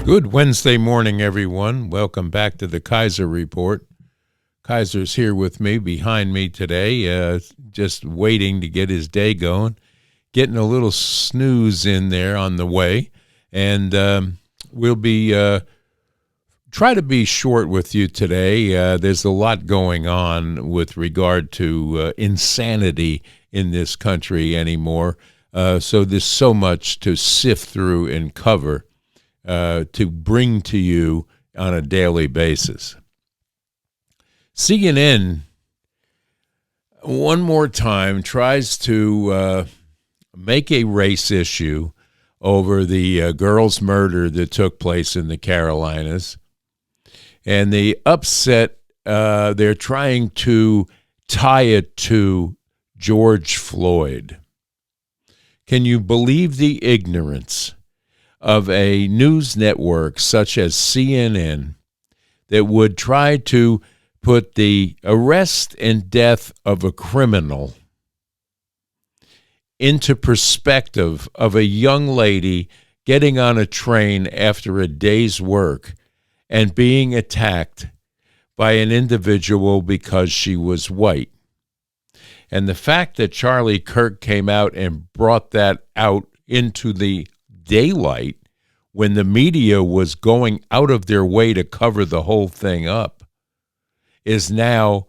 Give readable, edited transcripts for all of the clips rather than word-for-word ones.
Good Wednesday morning, everyone. Welcome back to the Kaiser Report. Kaiser's here with me, behind me today, just waiting to get his day going, getting a little snooze in there on the way, and we'll be try to be short with you today. There's a lot going on with regard to insanity in this country anymore, so there's so much to sift through and cover to bring to you on a daily basis. CNN, one more time, tries to make a race issue over the girl's murder that took place in the Carolinas. And the upset, they're trying to tie it to George Floyd. Can you believe the ignorance of a news network such as CNN that would try to put the arrest and death of a criminal into perspective of a young lady getting on a train after a day's work and being attacked by an individual because she was white? And the fact that Charlie Kirk came out and brought that out into the daylight when the media was going out of their way to cover the whole thing up is now,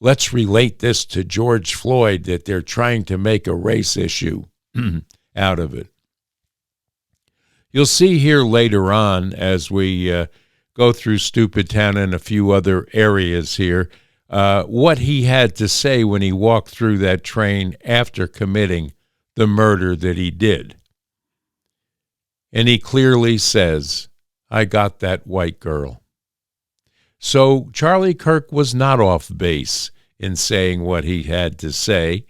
let's relate this to George Floyd, that they're trying to make a race issue out of it. You'll see here later on as we go through Stupid Town and a few other areas here, what he had to say when he walked through that train after committing the murder that he did. And he clearly says, I got that white girl. So Charlie Kirk was not off base in saying what he had to say.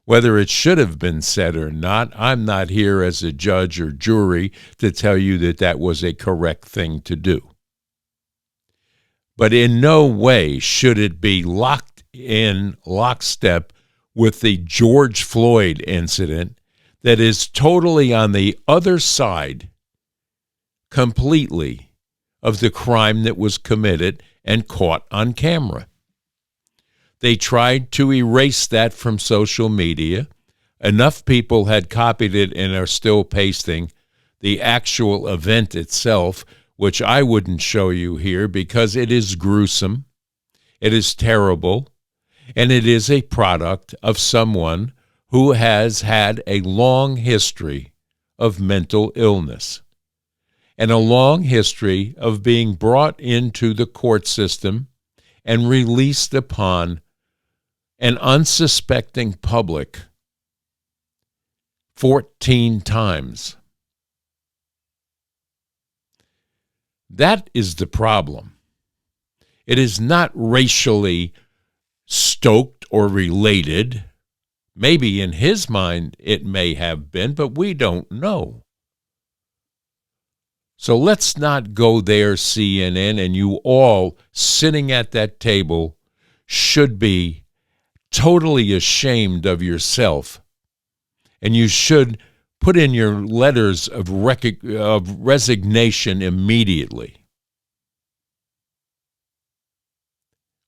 Whether it should have been said or not, I'm not here as a judge or jury to tell you that that was a correct thing to do. But in no way should it be locked in lockstep with the George Floyd incident that is totally on the other side completely of the crime that was committed and caught on camera. They tried to erase that from social media. Enough people had copied it and are still pasting the actual event itself, which I wouldn't show you here because it is gruesome, it is terrible, and it is a product of someone who has had a long history of mental illness and a long history of being brought into the court system and released upon an unsuspecting public 14 times. That is the problem. It is not racially stoked or related. Maybe in his mind it may have been, but we don't know. So let's not go there, CNN, and you all sitting at that table should be totally ashamed of yourself. And you should put in your letters of resignation immediately.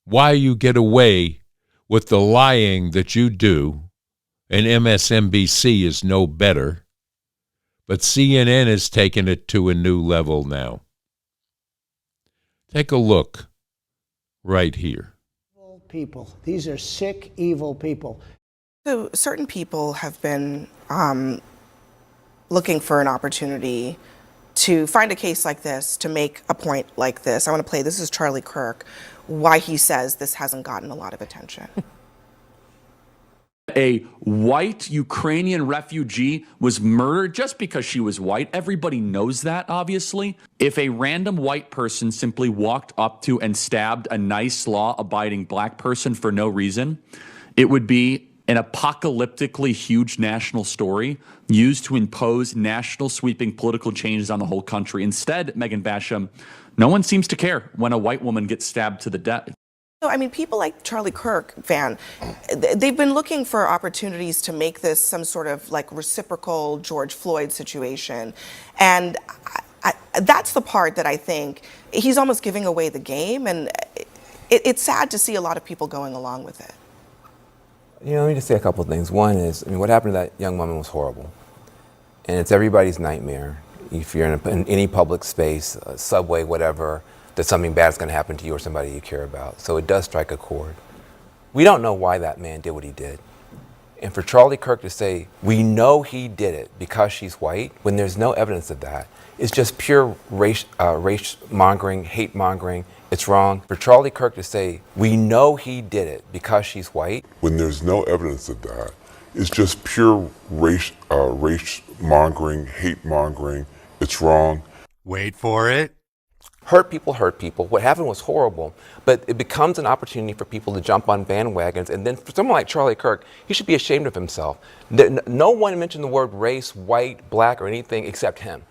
Why you get away with the lying that you do, and MSNBC is no better, but CNN has taken it to a new level now. Take a look right here. People. These are sick, evil people. So certain people have been looking for an opportunity to find a case like this, to make a point like this. I want to play, this is Charlie Kirk, why he says this hasn't gotten a lot of attention. A white Ukrainian refugee was murdered just because she was white. Everybody knows that, obviously. If a random white person simply walked up to and stabbed a nice, law-abiding black person for no reason, it would be an apocalyptically huge national story used to impose national sweeping political changes on the whole country. Instead, Megan Basham, no one seems to care when a white woman gets stabbed to the death. So, I mean, people like Charlie Kirk, Van, they've been looking for opportunities to make this some sort of like reciprocal George Floyd situation. And That's the part that I think he's almost giving away the game, and it's sad to see a lot of people going along with it. You know, let me just say a couple of things. One is, I mean, what happened to that young woman was horrible. And it's everybody's nightmare. If you're in any public space, subway, whatever, that something bad is going to happen to you or somebody you care about. So it does strike a chord. We don't know why that man did what he did. And for Charlie Kirk to say, we know he did it because she's white, when there's no evidence of that, is just pure race mongering, hate mongering. It's wrong. For Charlie Kirk to say, we know he did it because she's white, when there's no evidence of that, it's just pure race mongering, hate mongering. It's wrong. Wait for it. hurt people hurt people. What happened was horrible, but it becomes an opportunity for people to jump on bandwagons. And then for someone like Charlie Kirk, he should be ashamed of himself. No one mentioned the word race, white, black, or anything except him.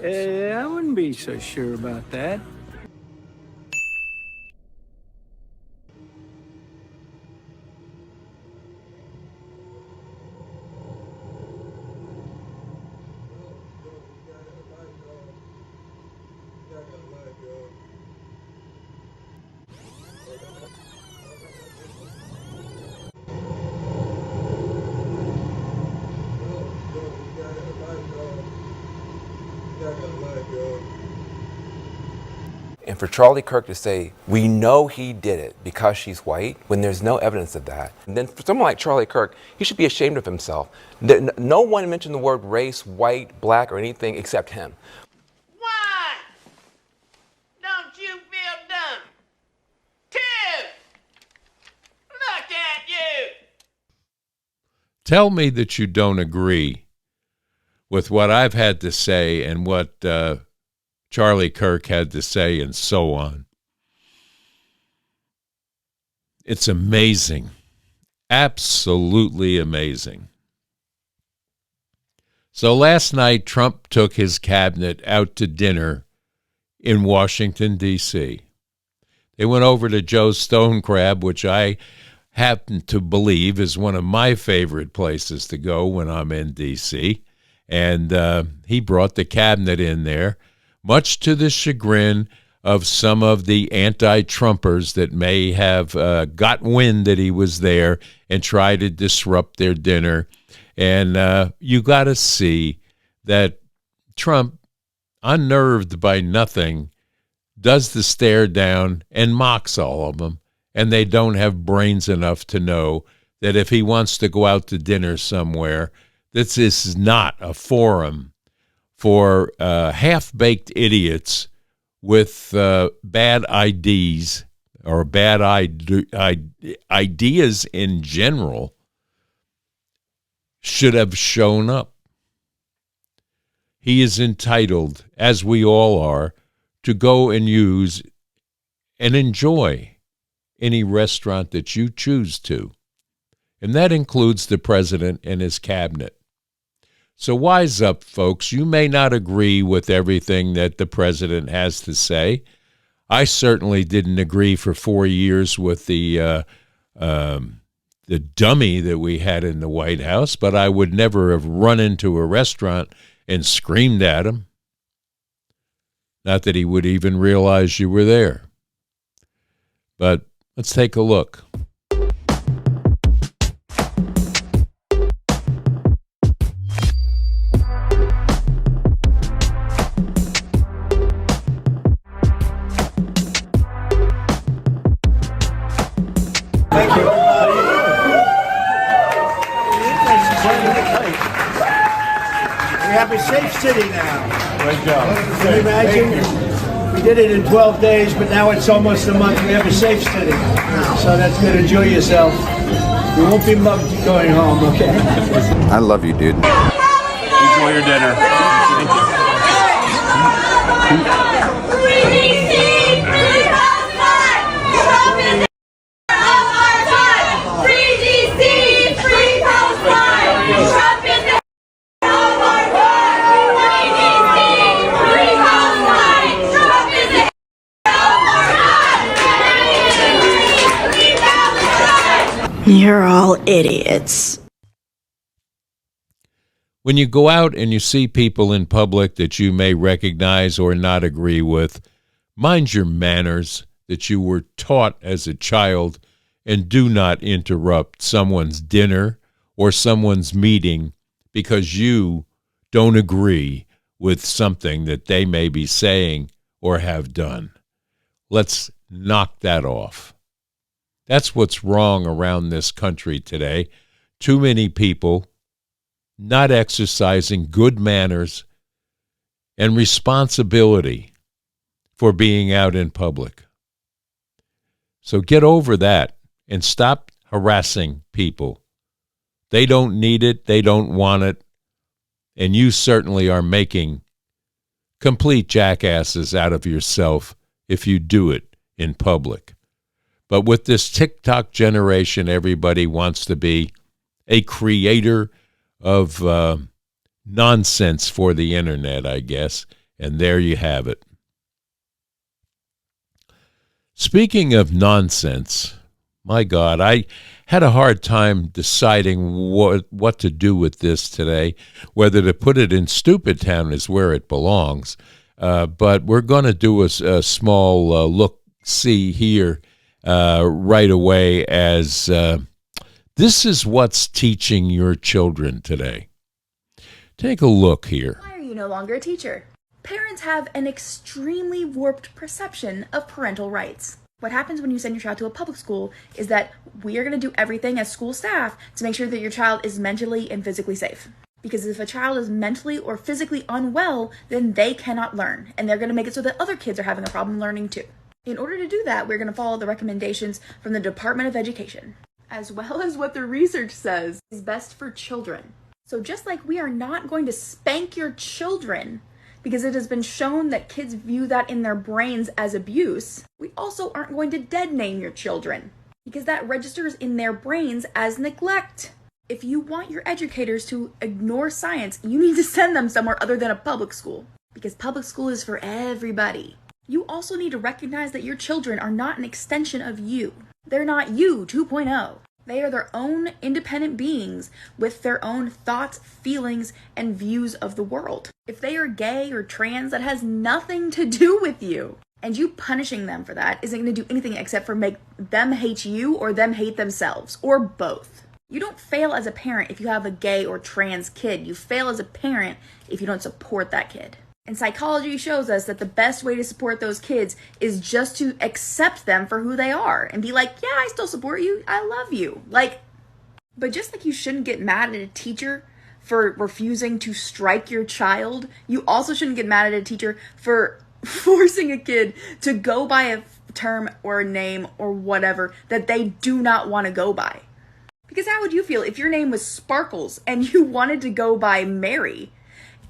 I wouldn't be so sure about that. And for Charlie Kirk to say, we know he did it because she's white, when there's no evidence of that. And then for someone like Charlie Kirk, he should be ashamed of himself. No one mentioned the word race, white, black, or anything except him. One, don't you feel dumb? Two, look at you. Tell me that you don't agree with what I've had to say and what Charlie Kirk had to say and so on. It's amazing. Absolutely amazing. So last night, Trump took his cabinet out to dinner in Washington, D.C. They went over to Joe's Stone Crab, which I happen to believe is one of my favorite places to go when I'm in D.C., and he brought the cabinet in there, much to the chagrin of some of the anti-Trumpers that may have got wind that he was there and tried to disrupt their dinner. And you got to see that Trump, unnerved by nothing, does the stare down and mocks all of them. And they don't have brains enough to know that if he wants to go out to dinner somewhere, this is not a forum for half-baked idiots with bad IDs or bad ideas in general should have shown up. He is entitled, as we all are, to go and use and enjoy any restaurant that you choose to. And that includes the president and his cabinet. So wise up, folks. You may not agree with everything that the president has to say. I certainly didn't agree for 4 years with the dummy that we had in the White House, but I would never have run into a restaurant and screamed at him. Not that he would even realize you were there. But let's take a look. Thank you. We have a safe city now. Great job. Can you imagine? We did it in 12 days, but now it's almost a month. We have a safe city. So that's good. Enjoy yourself. You won't be mugged going home, okay? I love you, dude. Enjoy your dinner. Thank you. You're all idiots. When you go out and you see people in public that you may recognize or not agree with, mind your manners that you were taught as a child, and do not interrupt someone's dinner or someone's meeting because you don't agree with something that they may be saying or have done. Let's knock that off. That's what's wrong around this country today. Too many people not exercising good manners and responsibility for being out in public. So get over that and stop harassing people. They don't need it. They don't want it. And you certainly are making complete jackasses out of yourself if you do it in public. But with this TikTok generation, everybody wants to be a creator of nonsense for the internet, I guess. And there you have it. Speaking of nonsense, my God, I had a hard time deciding what to do with this today, whether to put it in Stupid Town is where it belongs. But we're going to do a small look-see here right away as this is what's teaching your children today. Take a look here. Why are you no longer a teacher? Parents have an extremely warped perception of parental rights. What happens when you send your child to a public school is that we are going to do everything as school staff to make sure that your child is mentally and physically safe. Because if a child is mentally or physically unwell, then they cannot learn, and they're going to make it so that other kids are having a problem learning too. In order to do that, we're going to follow the recommendations from the Department of Education, as well as what the research says is best for children. So just like we are not going to spank your children because it has been shown that kids view that in their brains as abuse, we also aren't going to dead name your children because that registers in their brains as neglect. If you want your educators to ignore science, you need to send them somewhere other than a public school because public school is for everybody. You also need to recognize that your children are not an extension of you. They're not you 2.0. They are their own independent beings with their own thoughts, feelings, and views of the world. If they are gay or trans, that has nothing to do with you. And you punishing them for that isn't going to do anything except for make them hate you or them hate themselves, or both. You don't fail as a parent if you have a gay or trans kid. You fail as a parent if you don't support that kid. And psychology shows us that the best way to support those kids is just to accept them for who they are and be like, yeah, I still support you. I love you. But just like you shouldn't get mad at a teacher for refusing to strike your child, you also shouldn't get mad at a teacher for forcing a kid to go by a term or a name or whatever that they do not want to go by. Because how would you feel if your name was Sparkles and you wanted to go by Mary?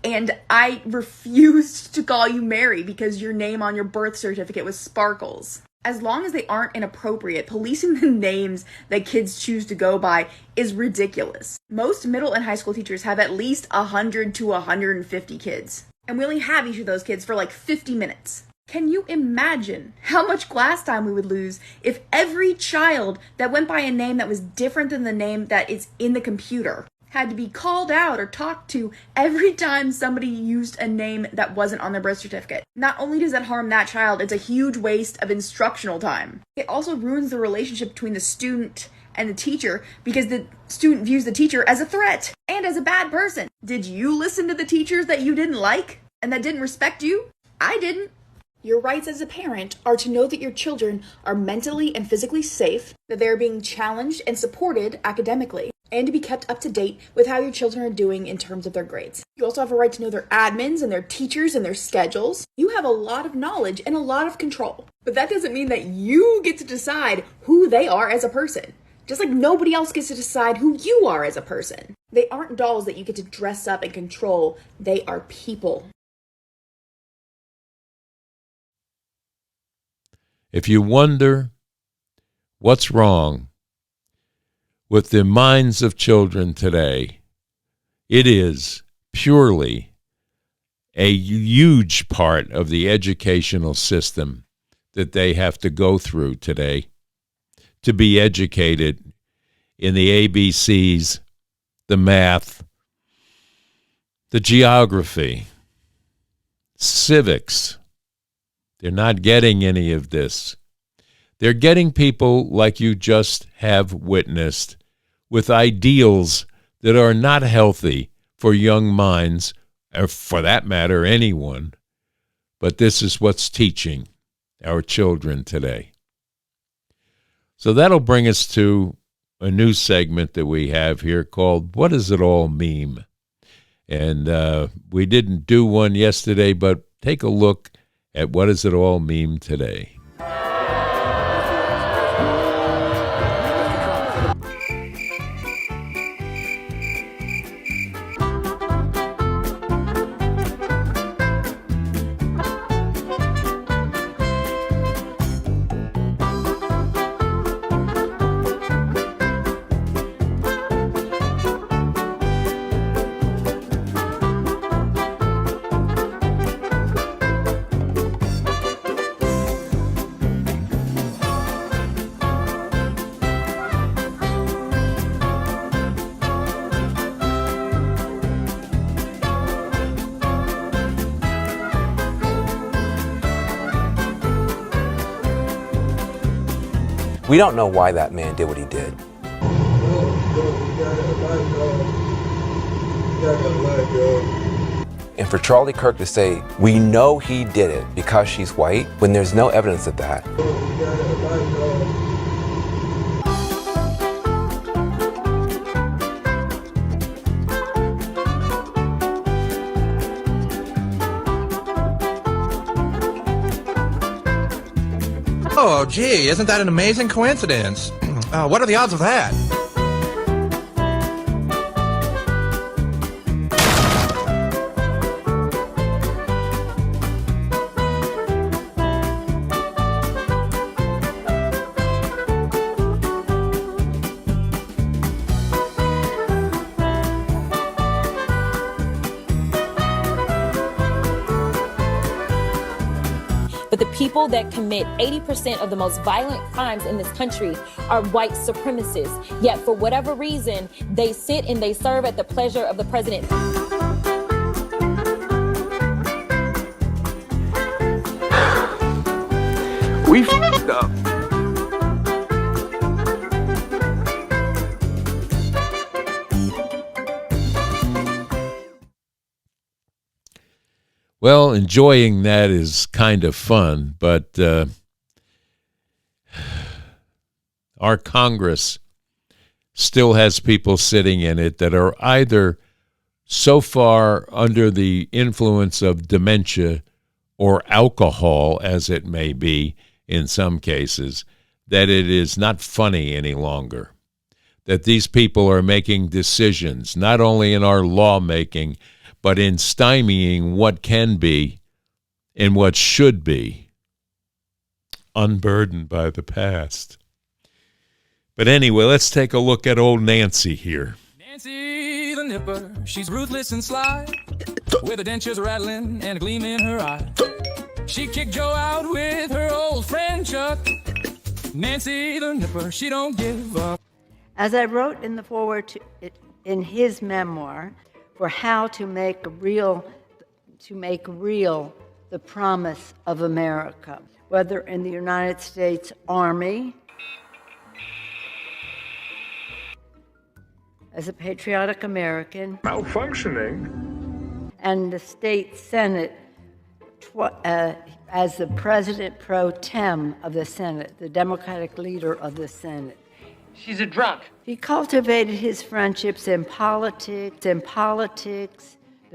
And I refused to call you Mary because your name on your birth certificate was Sparkles. As long as they aren't inappropriate, policing the names that kids choose to go by is ridiculous. Most middle and high school teachers have at least 100 to 150 kids. And we only have each of those kids for like 50 minutes. Can you imagine how much class time we would lose if every child that went by a name that was different than the name that is in the computer had to be called out or talked to every time somebody used a name that wasn't on their birth certificate? Not only does that harm that child, it's a huge waste of instructional time. It also ruins the relationship between the student and the teacher because the student views the teacher as a threat and as a bad person. Did you listen to the teachers that you didn't like and that didn't respect you? I didn't. Your rights as a parent are to know that your children are mentally and physically safe, that they are being challenged and supported academically, and to be kept up to date with how your children are doing in terms of their grades. You also have a right to know their admins and their teachers and their schedules. You have a lot of knowledge and a lot of control. But that doesn't mean that you get to decide who they are as a person. Just like nobody else gets to decide who you are as a person. They aren't dolls that you get to dress up and control. They are people. If you wonder what's wrong with the minds of children today, it is purely a huge part of the educational system that they have to go through today to be educated in the ABCs, the math, the geography, civics. They're not getting any of this. They're getting people like you just have witnessed with ideals that are not healthy for young minds, or for that matter, anyone. But this is what's teaching our children today. So that'll bring us to a new segment that we have here called What Does It All Meme? And we didn't do one yesterday, but take a look at What Does It All Meme today. We don't know why that man did what he did. And for Charlie Kirk to say, we know he did it because she's white, when there's no evidence of that. Oh, gee, isn't that an amazing coincidence? What are the odds of that? But the people that commit 80% of the most violent crimes in this country are white supremacists. Yet for whatever reason, they sit and they serve at the pleasure of the president. We f***ed up. Well, enjoying that is kind of fun, but our Congress still has people sitting in it that are either so far under the influence of dementia or alcohol, as it may be in some cases, that it is not funny any longer. That these people are making decisions, not only in our lawmaking, but in stymieing what can be and what should be, unburdened by the past. But anyway, let's take a look at old Nancy here. Nancy the nipper, she's ruthless and sly, with her dentures rattling and a gleam in her eye. She kicked Joe out with her old friend Chuck. Nancy the nipper, she don't give up. As I wrote in the foreword to it, in his memoir, for how to make real the promise of America, whether in the United States Army, as a patriotic American, malfunctioning, and the state Senate as the president pro tem of the Senate, the Democratic leader of the Senate. She's a drunk. He cultivated his friendships in politics, the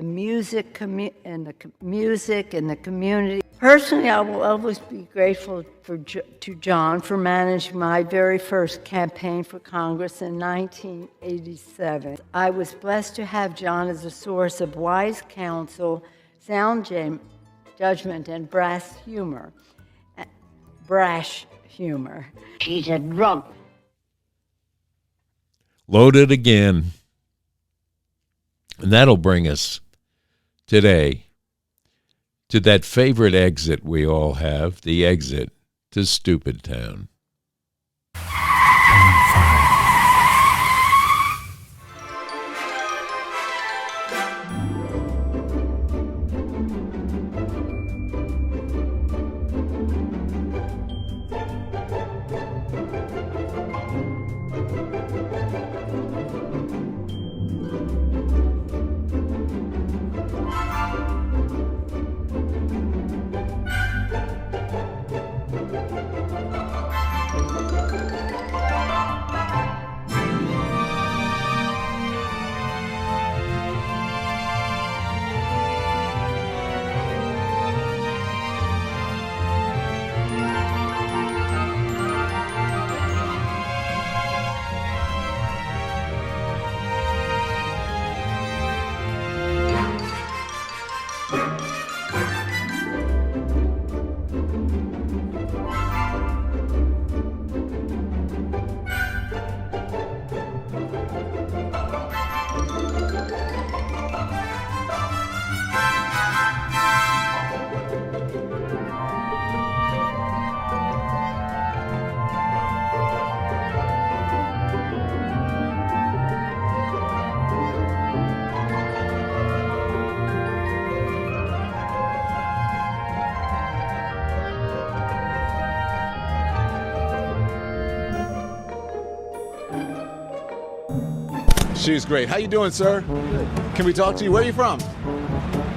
music, and the community. Personally, I will always be grateful to John for managing my very first campaign for Congress in 1987. I was blessed to have John as a source of wise counsel, sound judgment, and brash humor. She's a drunk. Loaded again. And that'll bring us today to that favorite exit we all have, the exit to Stupid Town. She's great. How you doing, sir? Can we talk to you? Where are you from?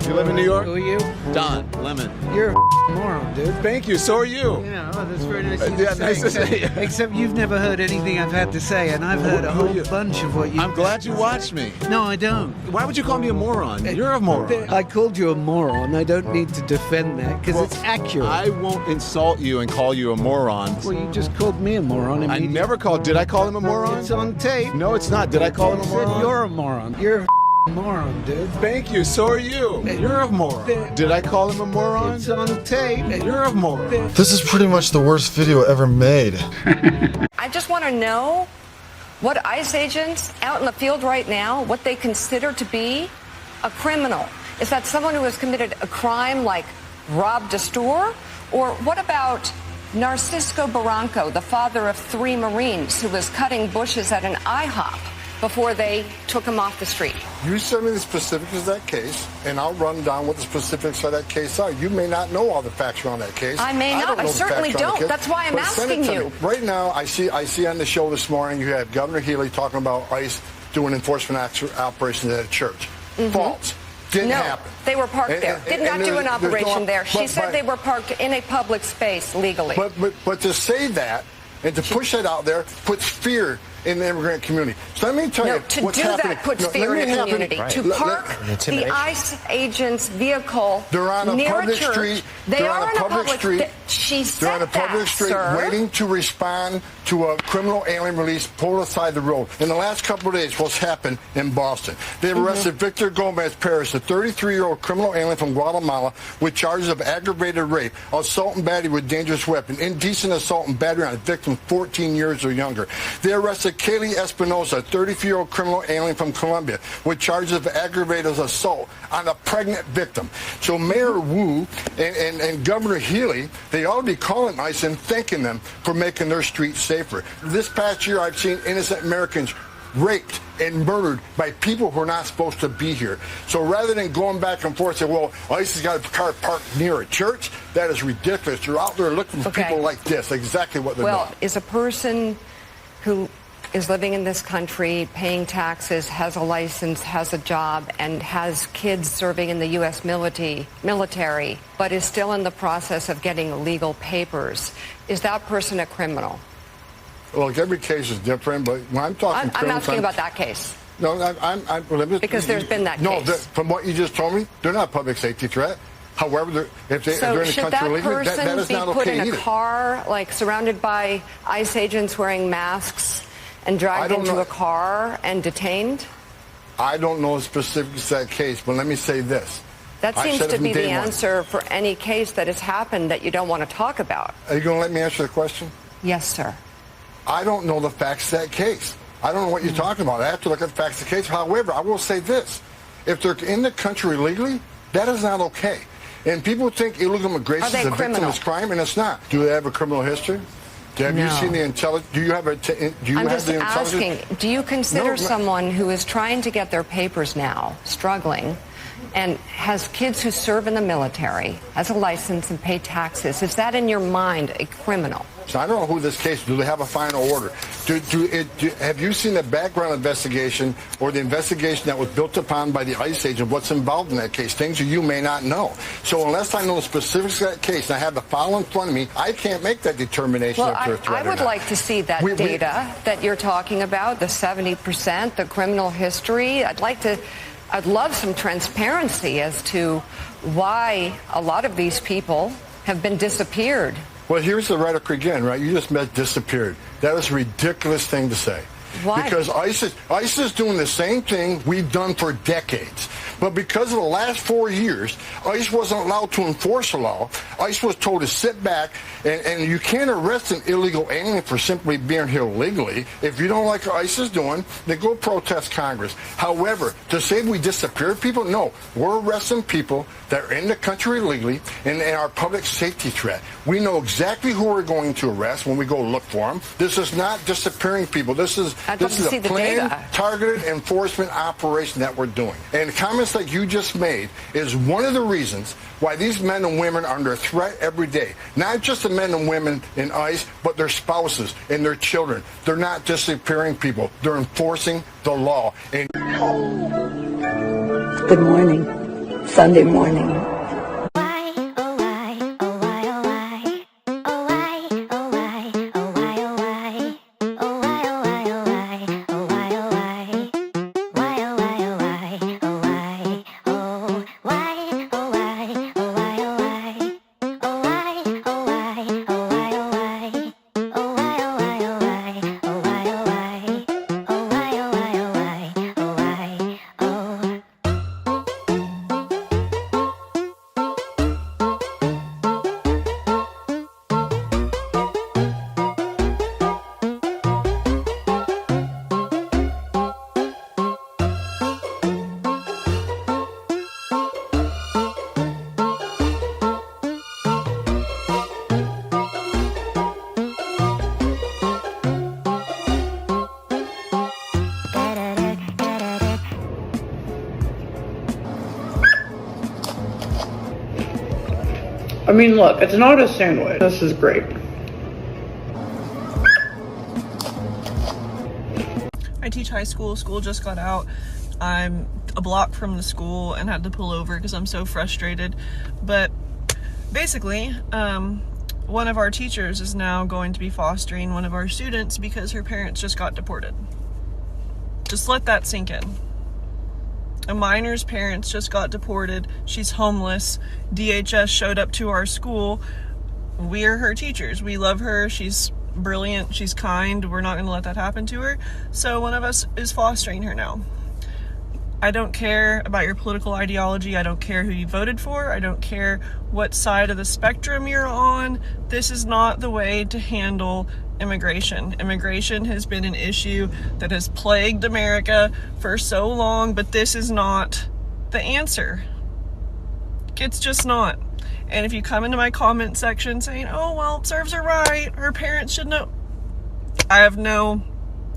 You live in New York? Who are you? Don Lemon. You're a moron, dude. Thank you. So are you. Yeah, oh, that's very nice. Yeah, nice to see you. Except you've never heard anything I've had to say, and I've heard a whole bunch of what you. I'm glad you watched me. No, I don't. Why would you call me a moron? You're a moron. I called you a moron. I don't need to defend that because it's accurate. I won't insult you and call you a moron. Well, you just called me a moron. I never called. Did I call him a moron? It's on tape. No, it's not. Did I call him a moron? Said you're a moron. You're a moron, dude. Thank you. So are you. You're a moron. Did I call him a moron? It's on tape. You're a moron. This is pretty much the worst video ever made. I just want to know what ICE agents out in the field right now, what they consider to be a criminal. Is that someone who has committed a crime like robbed a store? Or what about Narcisco Barranco, the father of 3 Marines who was cutting bushes at an IHOP before they took him off the street? You send me the specifics of that case, and I'll run down what the specifics of that case are. You may not know all the facts around that case. I may not. I certainly don't. That's why I'm asking you. Right now, I see on the show this morning, you have Governor Healy talking about ICE doing enforcement operations at a church. False. Didn't happen. They were parked there. Did not do an operation there. She said they were parked in a public space legally. But to say that and to push that out there puts fear in the immigrant community. So let me tell you what's happening. That puts fear in the community. Right. To park the ICE agent's vehicle they're on a near public a church. Street. They they're are on a public street. She said they're on a public street sir. waiting to respond to a criminal alien release pulled aside the road. In the last couple of days, what's happened in Boston? They've arrested Victor Gomez Perez, a 33-year-old criminal alien from Guatemala, with charges of aggravated rape, assault and battery with dangerous weapon, indecent assault and battery on a victim 14 years or younger. They arrested Kaylee Espinosa, a 33-year-old criminal alien from Colombia, with charges of aggravated assault on a pregnant victim. So Mayor Wu and Governor Healy, they ought to be calling ICE and thanking them for making their streets safer. This past year, I've seen innocent Americans raped and murdered by people who are not supposed to be here. So rather than going back and forth and say, well, ICE has got a car parked near a church, that is ridiculous. You're out there looking for people like this, exactly what they're doing. Well, is a person who is living in this country, paying taxes, has a license, has a job, and has kids serving in the U.S. military, but is still in the process of getting legal papers, is that person a criminal? Look, every case is different, but when I'm talking I'm asking about that case. No, because there's been that case. No, from what you just told me, they're not a public safety threat. However, if they're in the country illegally, that is not okay either. So should that person be put in a car, like surrounded by ICE agents wearing masks and dragged into a car and detained? I don't know the specifics of that case, but let me say this. That seems to be the answer for any case that has happened that you don't want to talk about. Are you going to let me answer the question? Yes, sir. I don't know the facts of that case. I don't know what you're talking about. I have to look at the facts of the case. However, I will say this. If they're in the country illegally, that is not okay. And people think illegal immigration is a victim of crime, and it's not. Do they have a criminal history? Have you seen the intelligence? Do you have the intelligence? I'm just asking, do you consider someone who is trying to get their papers now, struggling, and has kids who serve in the military, has a license and pay taxes, is that in your mind a criminal? So I don't know who this case is. Do they have a final order? Have you seen the background investigation or the investigation that was built upon by the ICE agent? What's involved in that case? Things that you may not know. So unless I know the specifics of that case and I have the file in front of me, I can't make that determination. Well, I would like to see that data that you're talking about, the 70%, the criminal history. I'd love some transparency as to why a lot of these people have been disappeared. Well, here's the rhetoric again, right? You just meant disappeared. That is a ridiculous thing to say. Why? Because ICE is doing the same thing we've done for decades. But because of the last 4 years, ICE wasn't allowed to enforce the law. ICE was told to sit back, and you can't arrest an illegal alien for simply being here legally. If you don't like what ICE is doing, then go protest Congress. However, to say we disappeared people, no. We're arresting people that are in the country illegally and are public safety threat. We know exactly who we're going to arrest when we go look for them. This is not disappearing people. This is I'd love This to is see a the planned, data. targeted enforcement operation that we're doing. And the comments that you just made is one of the reasons why these men and women are under threat every day. Not just the men and women in ICE, but their spouses and their children. They're not disappearing people. They're enforcing the law. And Good morning. Sunday morning. I mean, look, it's not a sandwich. This is great. I teach high school. School just got out. I'm a block from the school and had to pull over because I'm so frustrated. But basically, one of our teachers is now going to be fostering one of our students because her parents just got deported. Just let that sink in. A minor's parents just got deported. She's homeless. DHS showed up to our school. We're her teachers. We love her. She's brilliant. She's kind. We're not going to let that happen to her. So one of us is fostering her now. I don't care about your political ideology. I don't care who you voted for. I don't care what side of the spectrum you're on. This is not the way to handle immigration. Immigration has been an issue that has plagued America for so long, but this is not the answer. It's just not. And if you come into my comment section saying, oh, well, serves her right, her parents should know, I have no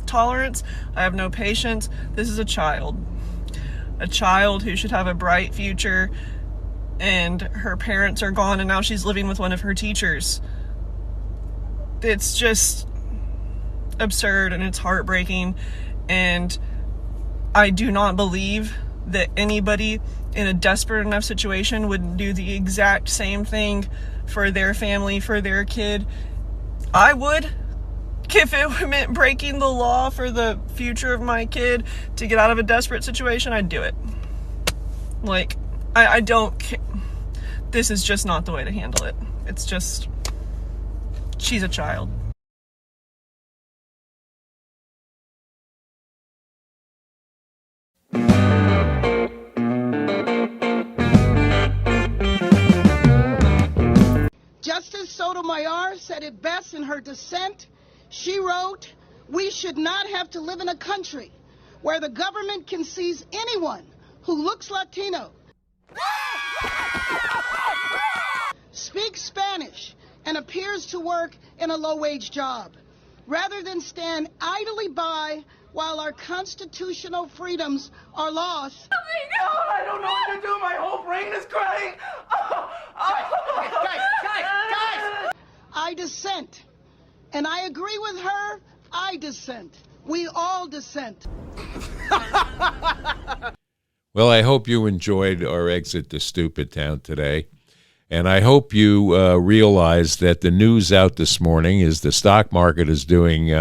tolerance. I have no patience. This is a child who should have a bright future, and her parents are gone and now she's living with one of her teachers. It's just absurd and it's heartbreaking, and I do not believe that anybody in a desperate enough situation would do the exact same thing for their family, for their kid. I would. If it meant breaking the law for the future of my kid to get out of a desperate situation, I'd do it. Like, I don't care. This is just not the way to handle it. It's just, she's a child. Justice Sotomayor said it best in her dissent. She wrote, "We should not have to live in a country where the government can seize anyone who looks Latino, speaks Spanish, and appears to work in a low-wage job, rather than stand idly by while our constitutional freedoms are lost." Oh my God, I don't know what to do. My whole brain is crying. Guys! I dissent. And I agree with her. I dissent. We all dissent. Well, I hope you enjoyed our exit to Stupid Town today. And I hope you realize that the news out this morning is the stock market is doing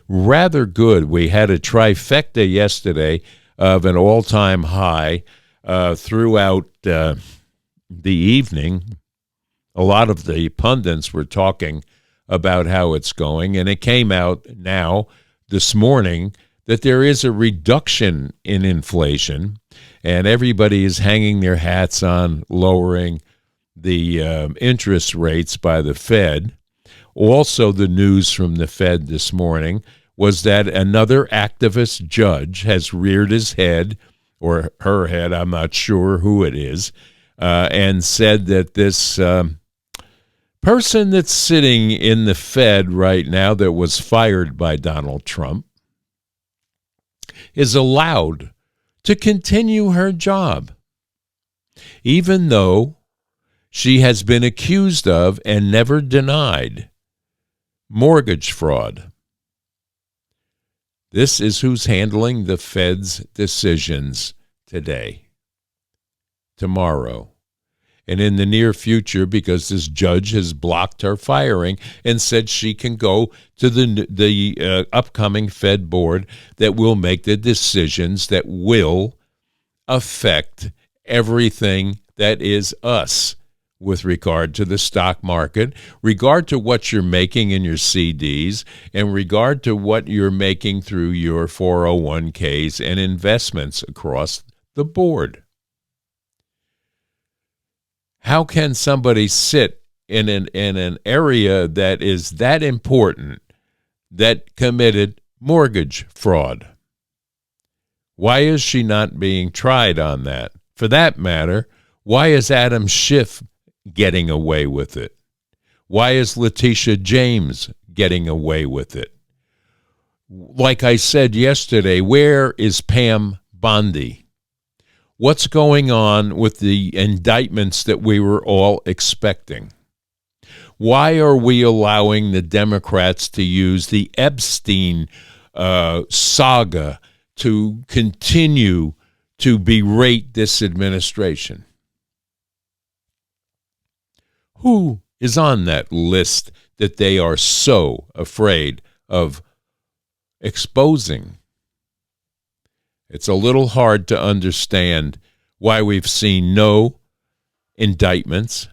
rather good. We had a trifecta yesterday of an all-time high throughout the evening. A lot of the pundits were talking about how it's going, and it came out now this morning that there is a reduction in inflation, and everybody is hanging their hats on lowering the interest rates by the Fed. Also, the news from the Fed this morning was that another activist judge has reared his head, or her head, I'm not sure who it is, and said that this person that's sitting in the Fed right now that was fired by Donald Trump, is allowed to continue her job, even though she has been accused of and never denied mortgage fraud. This is who's handling the Fed's decisions today, tomorrow, and in the near future, because this judge has blocked her firing and said she can go to the upcoming Fed board that will make the decisions that will affect everything that is us with regard to the stock market, regard to what you're making in your CDs, and regard to what you're making through your 401ks and investments across the board. How can somebody sit in an area that is that important that committed mortgage fraud? Why is she not being tried on that? For that matter, why is Adam Schiff getting away with it? Why is Letitia James getting away with it? Like I said yesterday, where is Pam Bondi? What's going on with the indictments that we were all expecting? Why are we allowing the Democrats to use the Epstein saga to continue to berate this administration? Who is on that list that they are so afraid of exposing? It's a little hard to understand why we've seen no indictments.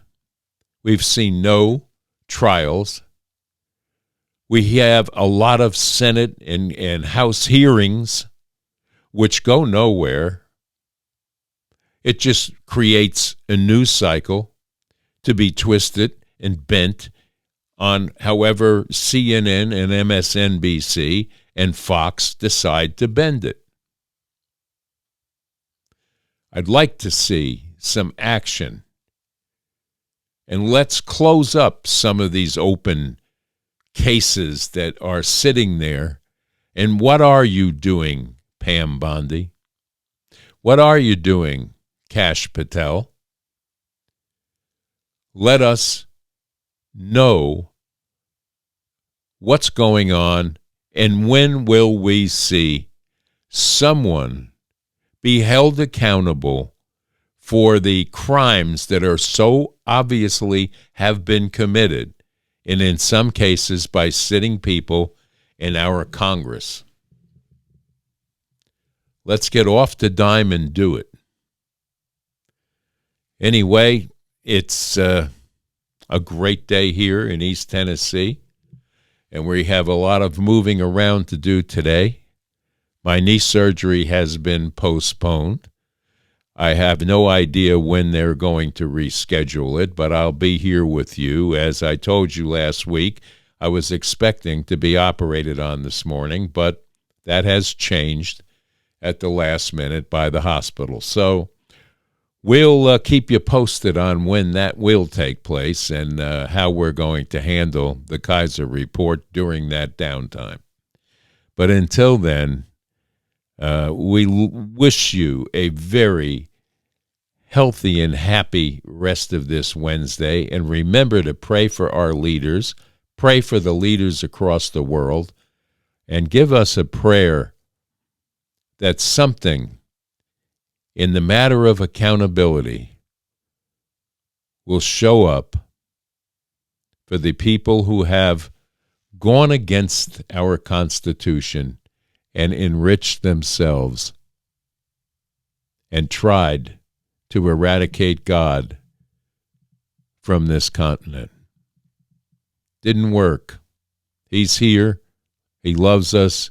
We've seen no trials. We have a lot of Senate and House hearings which go nowhere. It just creates a news cycle to be twisted and bent on however CNN and MSNBC and Fox decide to bend it. I'd like to see some action. And let's close up some of these open cases that are sitting there. And what are you doing, Pam Bondi? What are you doing, Kash Patel? Let us know what's going on, and when will we see someone be held accountable for the crimes that are so obviously have been committed, and in some cases by sitting people in our Congress. Let's get off the dime and do it. Anyway, it's a great day here in East Tennessee, and we have a lot of moving around to do today. My knee surgery has been postponed. I have no idea when they're going to reschedule it, but I'll be here with you. As I told you last week, I was expecting to be operated on this morning, but that has changed at the last minute by the hospital. So we'll keep you posted on when that will take place and how we're going to handle the Kaiser Report during that downtime. But until then, we wish you a very healthy and happy rest of this Wednesday. And remember to pray for our leaders, pray for the leaders across the world, and give us a prayer that something in the matter of accountability will show up for the people who have gone against our Constitution and enriched themselves and tried to eradicate God from this continent. Didn't work. He's here. He loves us,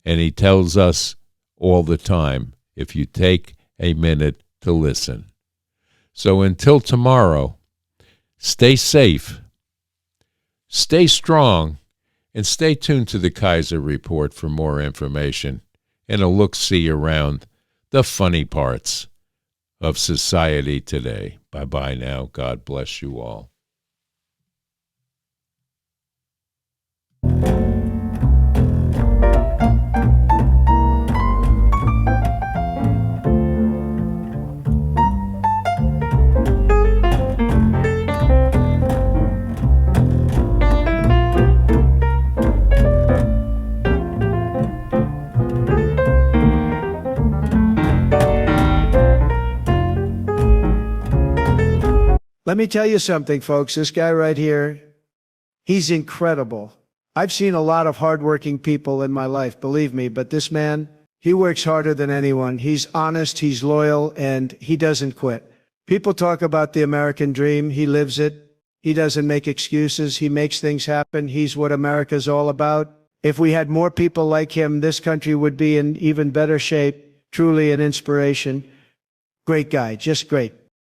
and he tells us all the time, if you take a minute to listen. So until tomorrow, stay safe, stay strong, and stay tuned to the Kaiser Report for more information and a look-see around the funny parts of society today. Bye-bye now. God bless you all. Let me tell you something, folks. This guy right here, he's incredible. I've seen a lot of hardworking people in my life, believe me, but this man, he works harder than anyone. He's honest, he's loyal, and he doesn't quit. People talk about the American dream. He lives it. He doesn't make excuses. He makes things happen. He's what America's all about. If we had more people like him, this country would be in even better shape. Truly an inspiration. Great guy, just great.